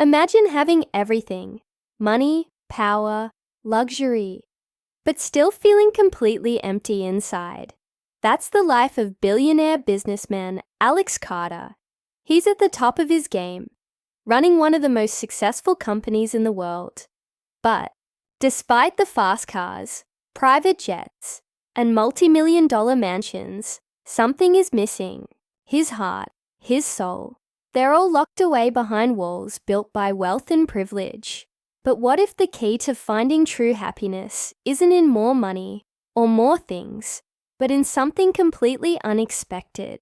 Imagine having everything: money, power, luxury, but still feeling completely empty inside. That's the life of billionaire businessman Alex Carter. He's at the top of his game, running one of the most successful companies in the world. But despite the fast cars, private jets, and multi-million-dollar mansions, something is missing. His heart, his soul. They're all locked away behind walls built by wealth and privilege. But what if the key to finding true happiness isn't in more money or more things, but in something completely unexpected?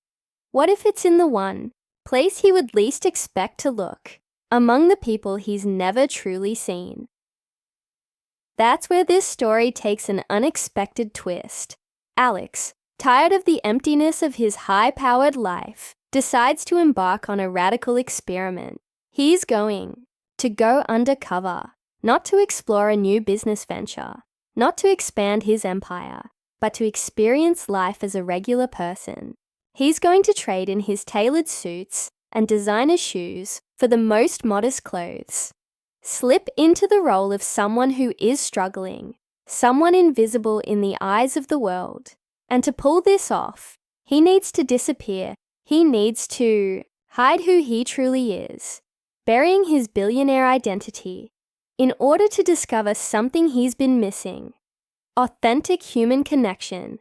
What if it's in the one place he would least expect to look, among the people he's never truly seen? That's where this story takes an unexpected twist. Alex, tired of the emptiness of his high-powered life, decides to embark on a radical experiment. He's going to go undercover, not to explore a new business venture, not to expand his empire, but to experience life as a regular person. He's going to trade in his tailored suits and designer shoes for the most modest clothes. Slip into the role of someone who is struggling, someone invisible in the eyes of the world. And to pull this off, he needs to disappear. He needs to hide who he truly is, burying his billionaire identity, in order to discover something he's been missing: authentic human connection.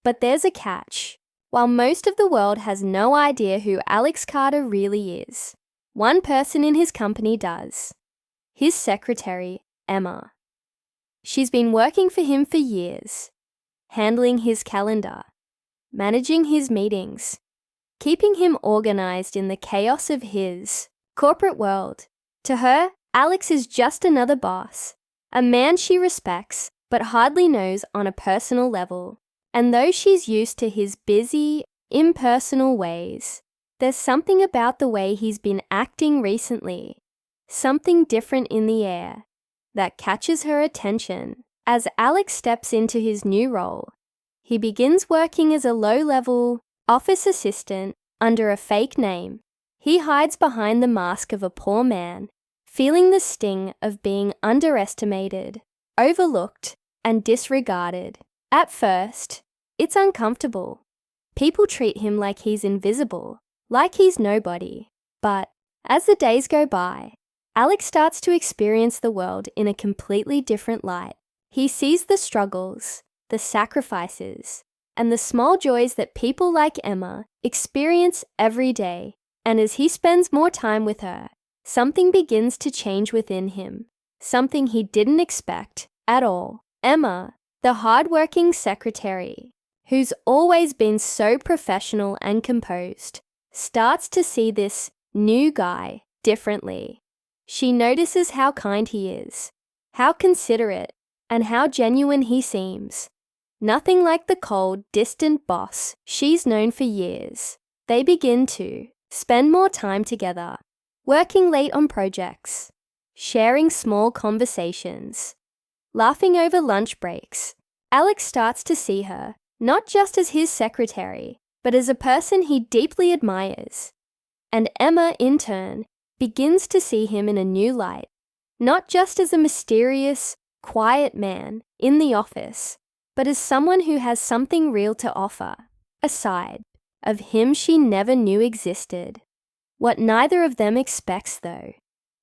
But there's a catch. While most of the world has no idea who Alex Carter really is, one person in his company does: his secretary, Emma. She's been working for him for years, handling his calendar, managing his meetings, keeping him organized in the chaos of his corporate world. To her, Alex is just another boss, a man she respects but hardly knows on a personal level. And though she's used to his busy, impersonal ways, there's something about the way he's been acting recently, something different in the air, that catches her attention. As Alex steps into his new role, he begins working as a low-level office assistant under a fake name. He hides behind the mask of a poor man, feeling the sting of being underestimated, overlooked, and disregarded. At first, it's uncomfortable. People treat him like he's invisible, like he's nobody. But as the days go by, Alex starts to experience the world in a completely different light. He sees the struggles, the sacrifices, and the small joys that people like Emma experience every day. And as he spends more time with her, something begins to change within him, something he didn't expect at all. Emma, the hardworking secretary, who's always been so professional and composed, starts to see this new guy differently. She notices how kind he is, how considerate, and how genuine he seems. Nothing like the cold, distant boss she's known for years. They begin to spend more time together, working late on projects, sharing small conversations, laughing over lunch breaks. Alex starts to see her not just as his secretary, but as a person he deeply admires. And Emma, in turn, begins to see him in a new light, not just as a mysterious, quiet man in the office, but as someone who has something real to offer, a side of him she never knew existed. What neither of them expects, though,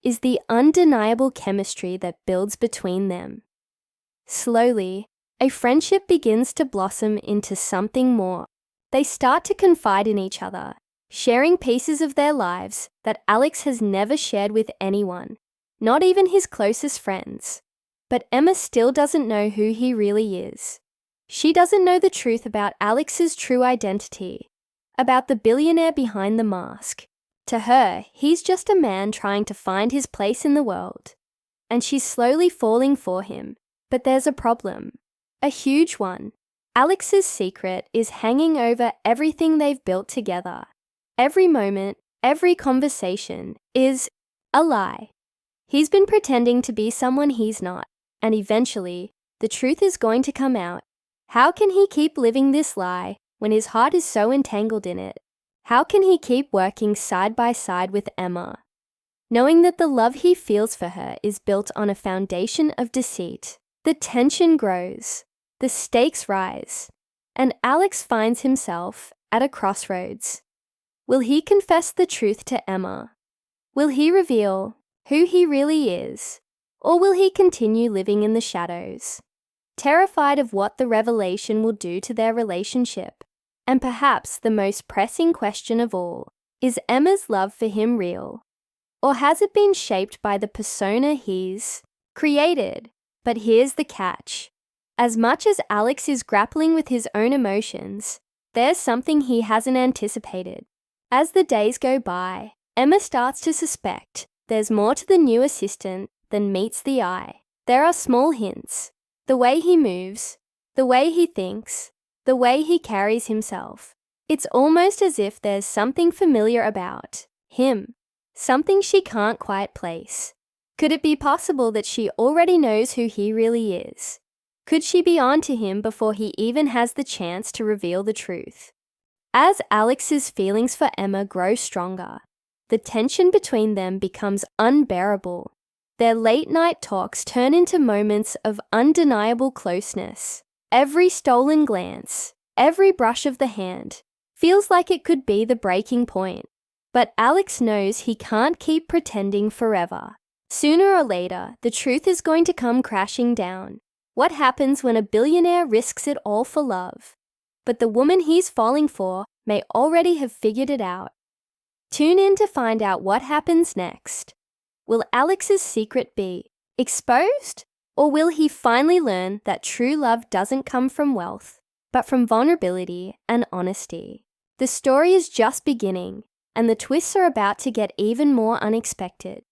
is the undeniable chemistry that builds between them. Slowly, a friendship begins to blossom into something more. They start to confide in each other, sharing pieces of their lives that Alex has never shared with anyone, not even his closest friends. But Emma still doesn't know who he really is. She doesn't know the truth about Alex's true identity, about the billionaire behind the mask. To her, he's just a man trying to find his place in the world, and she's slowly falling for him. But there's a problem, a huge one. Alex's secret is hanging over everything they've built together. Every moment, every conversation is a lie. He's been pretending to be someone he's not, and eventually, the truth is going to come out. How can he keep living this lie when his heart is so entangled in it? How can he keep working side by side with Emma? knowing that the love he feels for her is built on a foundation of deceit. The tension grows, the stakes rise, and Alex finds himself at a crossroads. Will he confess the truth to Emma? Will he reveal who he really is? Or will he continue living in the shadows, terrified of what the revelation will do to their relationship? And perhaps the most pressing question of all, is Emma's love for him real? Or has it been shaped by the persona he's created? But here's the catch. As much as Alex is grappling with his own emotions, there's something he hasn't anticipated. As the days go by, Emma starts to suspect there's more to the new assistant than meets the eye. There are small hints. The way he moves, the way he thinks, the way he carries himself. It's almost as if there's something familiar about him, something she can't quite place. Could it be possible that she already knows who he really is? Could she be on to him before he even has the chance to reveal the truth? As Alex's feelings for Emma grow stronger, the tension between them becomes unbearable. Their late-night talks turn into moments of undeniable closeness. Every stolen glance, every brush of the hand, feels like it could be the breaking point. But Alex knows he can't keep pretending forever. Sooner or later, the truth is going to come crashing down. What happens when a billionaire risks it all for love? But the woman he's falling for may already have figured it out. Tune in to find out what happens next. Will Alex's secret be exposed? Or will he finally learn that true love doesn't come from wealth, but from vulnerability and honesty? The story is just beginning, and the twists are about to get even more unexpected.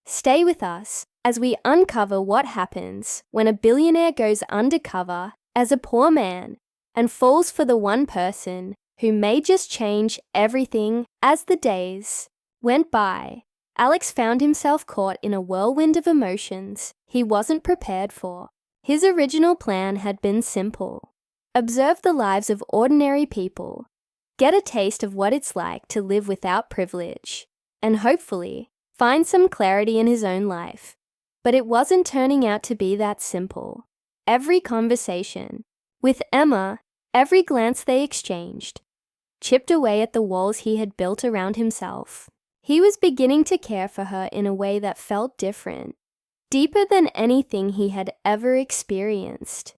Stay with us as we uncover what happens when a billionaire goes undercover as a poor man and falls for the one person who may just change everything. As the days went by, Alex found himself caught in a whirlwind of emotions he wasn't prepared for. His original plan had been simple. Observe the lives of ordinary people, get a taste of what it's like to live without privilege, and hopefully find some clarity in his own life. But it wasn't turning out to be that simple. Every conversation with Emma, every glance they exchanged, chipped away at the walls he had built around himself. He was beginning to care for her in a way that felt different, deeper than anything he had ever experienced.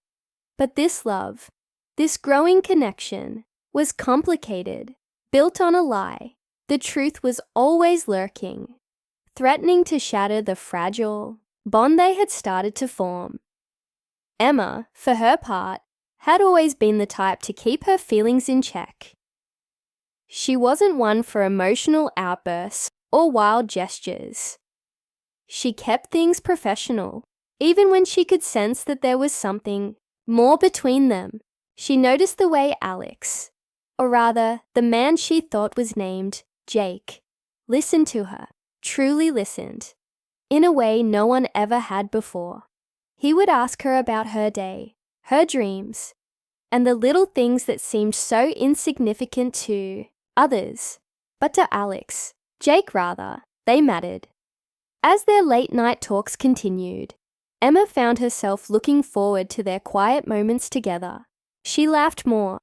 But this love, this growing connection, was complicated, built on a lie. The truth was always lurking, threatening to shatter the fragile bond they had started to form. Emma, for her part, had always been the type to keep her feelings in check. She wasn't one for emotional outbursts or wild gestures. She kept things professional, even when she could sense that there was something more between them. She noticed the way Alex, or rather, the man she thought was named Jake, listened to her, truly listened, in a way no one ever had before. He would ask her about her day, her dreams, and the little things that seemed so insignificant to others. But to Alex, Jake rather, they mattered. As their late-night talks continued, Emma found herself looking forward to their quiet moments together. She laughed more,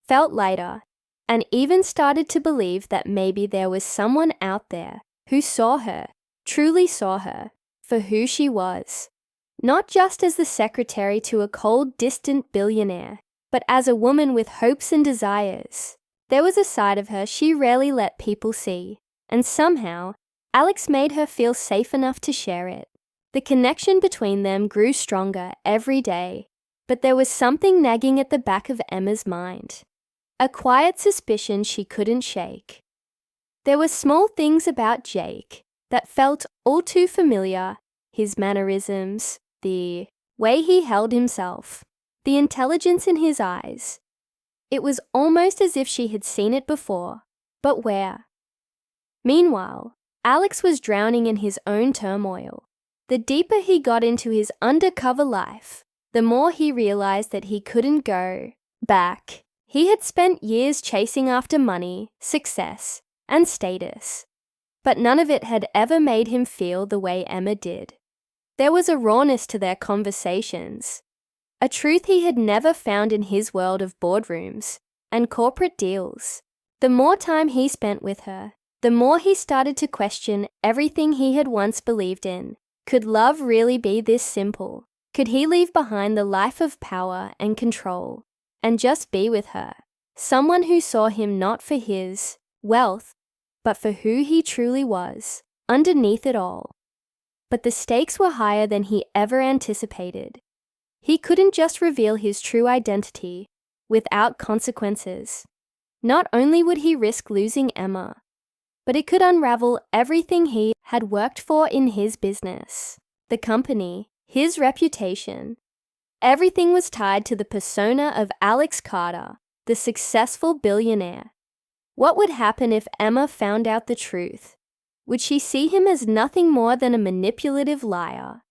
felt lighter, and even started to believe that maybe there was someone out there who saw her, truly saw her, for who she was. Not just as the secretary to a cold, distant billionaire, but as a woman with hopes and desires. There was a side of her she rarely let people see, and somehow, Alex made her feel safe enough to share it. The connection between them grew stronger every day, but there was something nagging at the back of Emma's mind. A quiet suspicion she couldn't shake. There were small things about Jake that felt all too familiar, his mannerisms, the way he held himself, the intelligence in his eyes. It was almost as if she had seen it before, but where? Meanwhile, Alex was drowning in his own turmoil. The deeper he got into his undercover life, the more he realized that he couldn't go back. He had spent years chasing after money, success, and status. But none of it had ever made him feel the way Emma did. There was a rawness to their conversations, a truth he had never found in his world of boardrooms and corporate deals. The more time he spent with her, the more he started to question everything he had once believed in. Could love really be this simple? Could he leave behind the life of power and control and just be with her? Someone who saw him not for his wealth, but for who he truly was, underneath it all. But the stakes were higher than he ever anticipated. He couldn't just reveal his true identity without consequences. Not only would he risk losing Emma, but it could unravel everything he had worked for in his business, the company, his reputation. Everything was tied to the persona of Alex Carter, the successful billionaire. What would happen if Emma found out the truth? Would she see him as nothing more than a manipulative liar,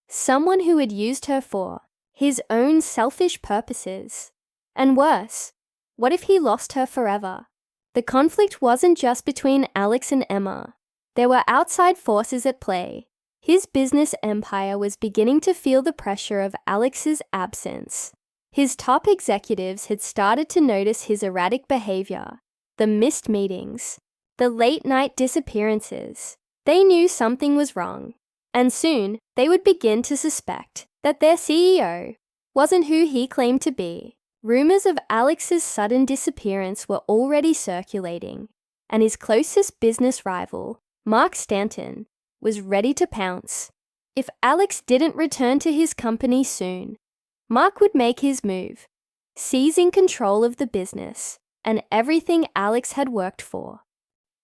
someone who had used her for his own selfish purposes? And worse, what if he lost her forever? The conflict wasn't just between Alex and Emma. There were outside forces at play. His business empire was beginning to feel the pressure of Alex's absence. His top executives had started to notice his erratic behavior, the missed meetings, the late-night disappearances. They knew something was wrong, and soon they would begin to suspect that their CEO wasn't who he claimed to be. Rumors of Alex's sudden disappearance were already circulating, and his closest business rival, Mark Stanton, was ready to pounce. If Alex didn't return to his company soon, Mark would make his move, seizing control of the business and everything Alex had worked for.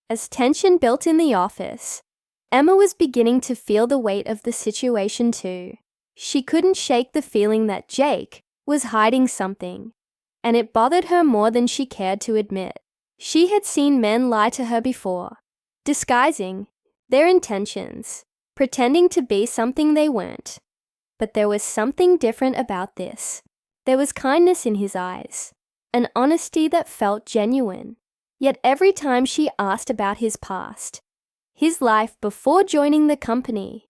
As tension built in the office, Emma was beginning to feel the weight of the situation too. She couldn't shake the feeling that Jake was hiding something, and it bothered her more than she cared to admit. She had seen men lie to her before, disguising their intentions, pretending to be something they weren't. But there was something different about this. There was kindness in his eyes, an honesty that felt genuine. Yet every time she asked about his past, his life before joining the company,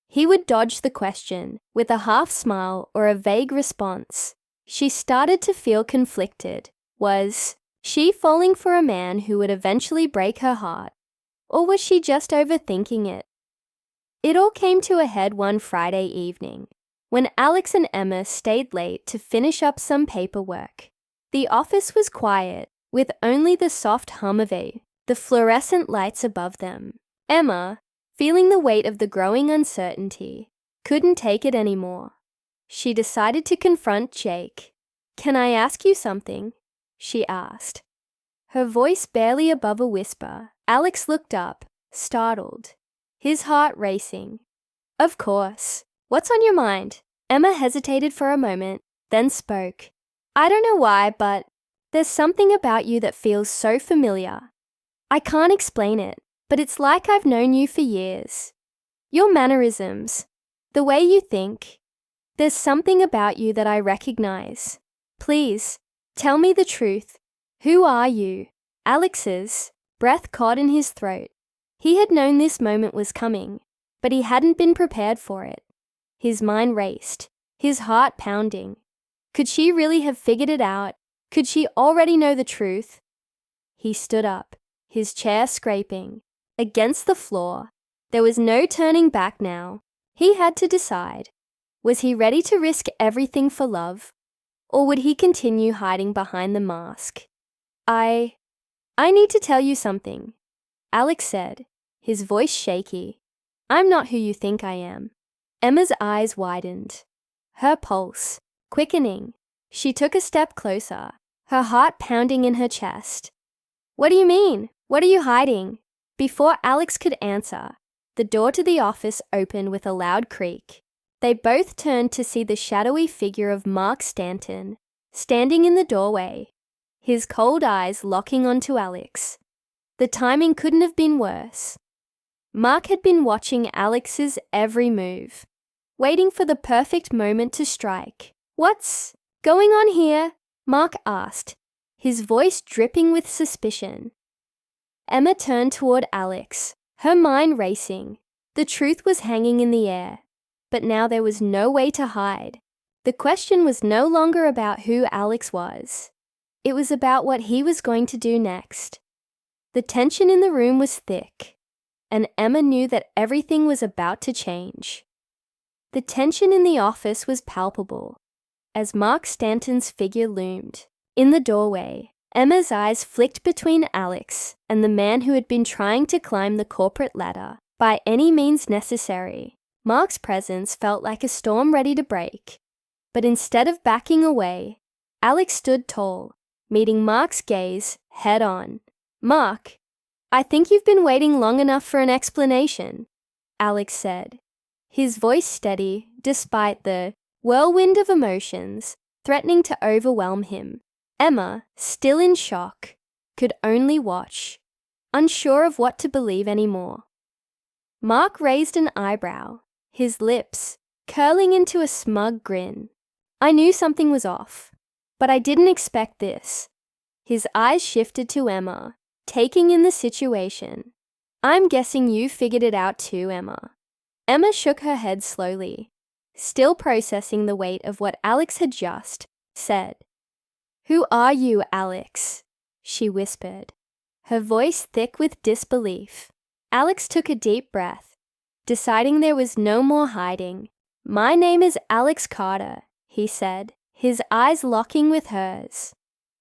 he would dodge the question with a half smile or a vague response. She started to feel conflicted. Was she falling for a man who would eventually break her heart? Or was she just overthinking it? It all came to a head one Friday evening, when Alex and Emma stayed late to finish up some paperwork. The office was quiet, with only the soft hum of the fluorescent lights above them. Emma, feeling the weight of the growing uncertainty, couldn't take it anymore. She decided to confront Jake. "Can I ask you something?" she asked. Her voice barely above a whisper. Alex looked up, startled, his heart racing. "Of course. What's on your mind?" Emma hesitated for a moment, then spoke. "I don't know why, but there's something about you that feels so familiar. I can't explain it, but it's like I've known you for years. Your mannerisms, the way you think. There's something about you that I recognize. Please, tell me the truth. Who are you?" Alex's breath caught in his throat. He had known this moment was coming, but he hadn't been prepared for it. His mind raced, his heart pounding. Could she really have figured it out? Could she already know the truth? He stood up, his chair scraping against the floor. There was no turning back now. He had to decide. Was he ready to risk everything for love? Or would he continue hiding behind the mask? I need to tell you something," Alex said, his voice shaky. "I'm not who you think I am." Emma's eyes widened, her pulse quickening. She took a step closer, her heart pounding in her chest. "What do you mean? What are you hiding?" Before Alex could answer, the door to the office opened with a loud creak. They both turned to see the shadowy figure of Mark Stanton, standing in the doorway, his cold eyes locking onto Alex. The timing couldn't have been worse. Mark had been watching Alex's every move, waiting for the perfect moment to strike. "What's going on here?" Mark asked, his voice dripping with suspicion. Emma turned toward Alex, her mind racing. The truth was hanging in the air, but now there was no way to hide. The question was no longer about who Alex was. It was about what he was going to do next. The tension in the room was thick, and Emma knew that everything was about to change. The tension in the office was palpable as Mark Stanton's figure loomed. In the doorway, Emma's eyes flicked between Alex and the man who had been trying to climb the corporate ladder by any means necessary. Mark's presence felt like a storm ready to break, but instead of backing away, Alex stood tall, meeting Mark's gaze head on. "Mark, I think you've been waiting long enough for an explanation," Alex said, his voice steady despite the whirlwind of emotions threatening to overwhelm him. Emma, still in shock, could only watch, unsure of what to believe anymore. Mark raised an eyebrow, his lips curling into a smug grin. "I knew something was off, but I didn't expect this." His eyes shifted to Emma, taking in the situation. "I'm guessing you figured it out too, Emma." Emma shook her head slowly, still processing the weight of what Alex had just said. "Who are you, Alex?" she whispered, her voice thick with disbelief. Alex took a deep breath, deciding there was no more hiding. "My name is Alex Carter," he said, his eyes locking with hers.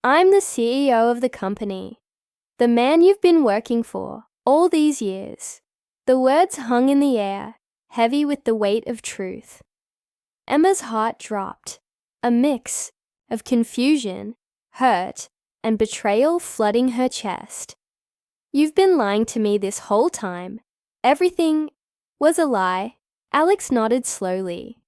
"I'm the CEO of the company, the man you've been working for all these years." The words hung in the air, heavy with the weight of truth. Emma's heart dropped, a mix of confusion, hurt, and betrayal flooding her chest. "You've been lying to me this whole time. Everything was a lie." Alex nodded slowly.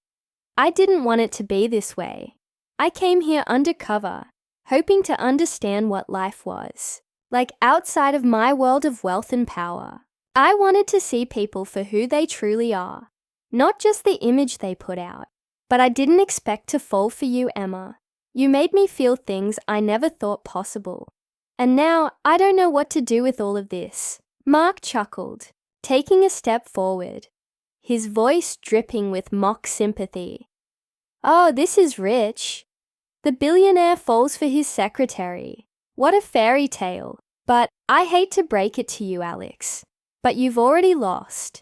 "I didn't want it to be this way. I came here undercover, hoping to understand what life was like outside of my world of wealth and power. I wanted to see people for who they truly are, not just the image they put out. But I didn't expect to fall for you, Emma. You made me feel things I never thought possible. And now I don't know what to do with all of this." Mark chuckled, taking a step forward, his voice dripping with mock sympathy. "Oh, this is rich. The billionaire falls for his secretary. What a fairy tale. But I hate to break it to you, Alex, but you've already lost.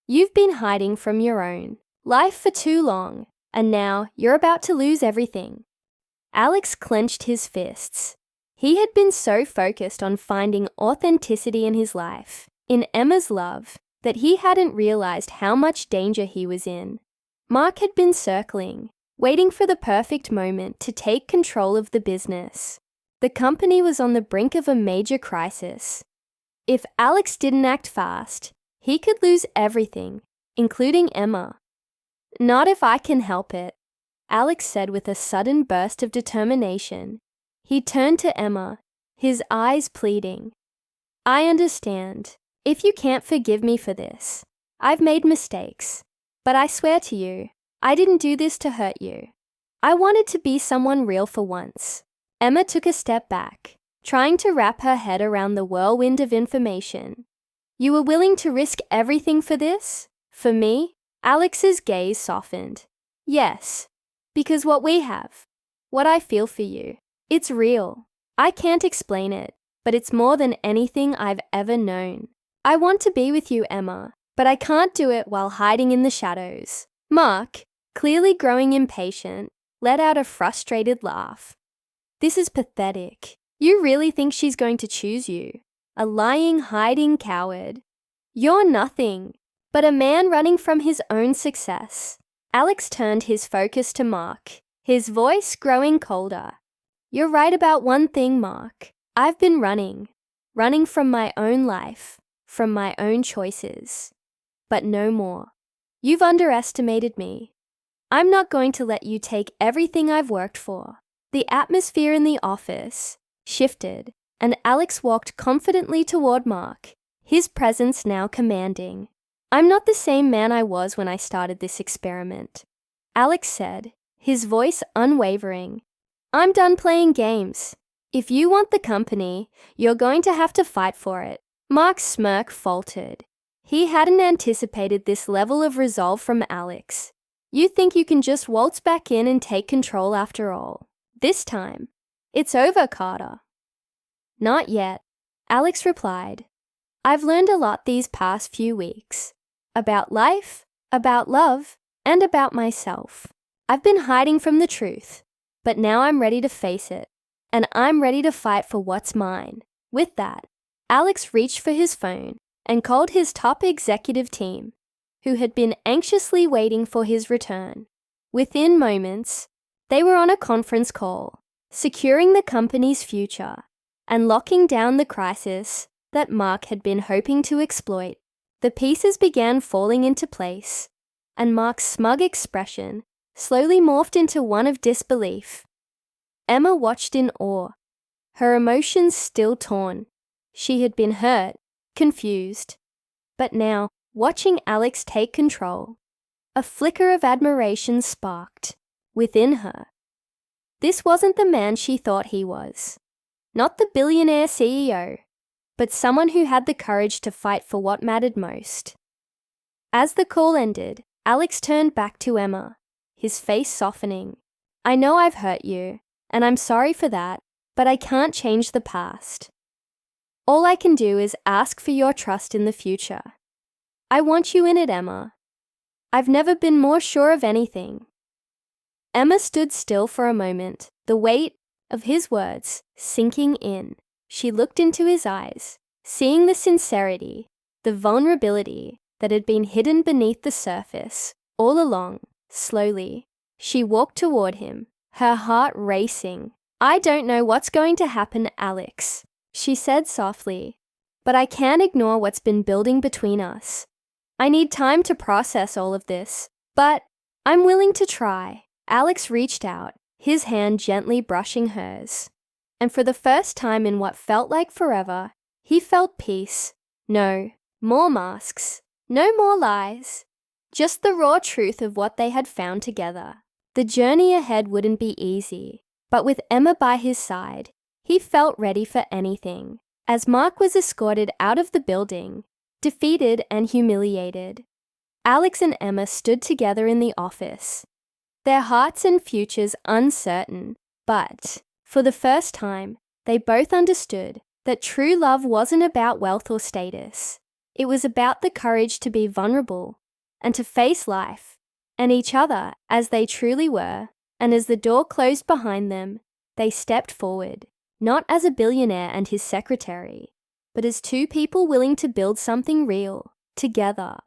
You've been hiding from your own life for too long, and now you're about to lose everything." Alex clenched his fists. He had been so focused on finding authenticity in his life, in Emma's love, that he hadn't realized how much danger he was in. Mark had been circling, waiting for the perfect moment to take control of the business. The company was on the brink of a major crisis. If Alex didn't act fast, he could lose everything, including Emma. "Not if I can help it," Alex said with a sudden burst of determination. He turned to Emma, his eyes pleading. "I understand. If you can't forgive me for this, I've made mistakes. But I swear to you, I didn't do this to hurt you. I wanted to be someone real for once." Emma took a step back, trying to wrap her head around the whirlwind of information. "You were willing to risk everything for this? For me?" Alex's gaze softened. "Yes, because what we have, what I feel for you, it's real. I can't explain it, but it's more than anything I've ever known. I want to be with you, Emma, but I can't do it while hiding in the shadows." Mark, clearly growing impatient, let out a frustrated laugh. "This is pathetic. You really think she's going to choose you? A lying, hiding coward. You're nothing but a man running from his own success." Alex turned his focus to Mark, his voice growing colder. "You're right about one thing, Mark. I've been running from my own life, from my own choices. But no more. You've underestimated me. I'm not going to let you take everything I've worked for." The atmosphere in the office shifted, and Alex walked confidently toward Mark, his presence now commanding. "I'm not the same man I was when I started this experiment," Alex said, his voice unwavering. "I'm done playing games. If you want the company, you're going to have to fight for it." Mark's smirk faltered, He hadn't anticipated this level of resolve from Alex. You think you can just waltz back in and take control after all. This time, it's over, Carter. Not yet, Alex replied. I've learned a lot these past few weeks. About life, about love, and about myself. I've been hiding from the truth, but now I'm ready to face it, and I'm ready to fight for what's mine. With that, Alex reached for his phone and called his top executive team, who had been anxiously waiting for his return. Within moments, they were on a conference call, securing the company's future and locking down the crisis that Mark had been hoping to exploit. The pieces began falling into place, and Mark's smug expression slowly morphed into one of disbelief. Emma watched in awe, her emotions still torn. She had been hurt, confused, but now, watching Alex take control, a flicker of admiration sparked within her. This wasn't the man she thought he was. Not the billionaire CEO, but someone who had the courage to fight for what mattered most. As the call ended, Alex turned back to Emma, his face softening. I know I've hurt you, and I'm sorry for that, but I can't change the past. All I can do is ask for your trust in the future. I want you in it, Emma. I've never been more sure of anything. Emma stood still for a moment, the weight of his words sinking in. She looked into his eyes, seeing the sincerity, the vulnerability that had been hidden beneath the surface all along. Slowly, she walked toward him, her heart racing. I don't know what's going to happen, Alex, she said softly, but I can't ignore what's been building between us. I need time to process all of this, but I'm willing to try. Alex reached out, his hand gently brushing hers. And for the first time in what felt like forever, he felt peace. No more masks, no more lies, just the raw truth of what they had found together. The journey ahead wouldn't be easy, but with Emma by his side, he felt ready for anything. As Mark was escorted out of the building, defeated and humiliated, Alex and Emma stood together in the office, their hearts and futures uncertain, but for the first time, they both understood that true love wasn't about wealth or status. It was about the courage to be vulnerable and to face life and each other as they truly were. And as the door closed behind them, they stepped forward, not as a billionaire and his secretary, but as two people willing to build something real together.